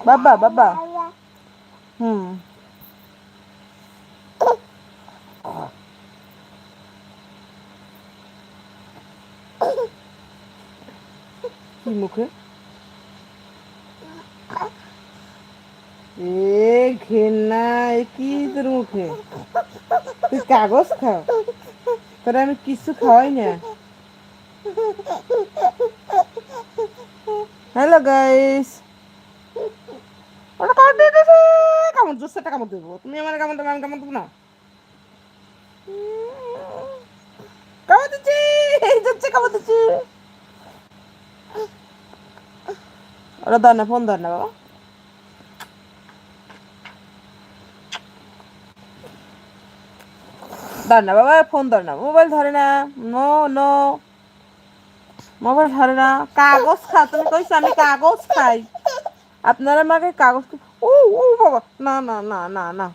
বাবা বাবা হুম কি মুখে এ ঘেন্না কি তোর মুখে তুই কাগজ খাও তোরা আমি কিছু খাওয়াই না হ্যালো গাইস ওটা কামড় দিয়ে দিয়েছে কামড় জোরছে একটা কামড় দেবো তুমি আমার কামড় দেবো আমি কামড় দেবো না কামড় দিচ্ছি যাচ্ছে কামড় দিচ্ছি ওরা ধর না ফোন ধর না বাবা ধর না বাবা ফোন ধর না মোবাইল ধরে না নো নো মোবাইল ধরে না কাগজ খা তুমি কইছো আমি কাগজ খাই আপনারা আমাকে কাগজ ও ও বাবা না না না না না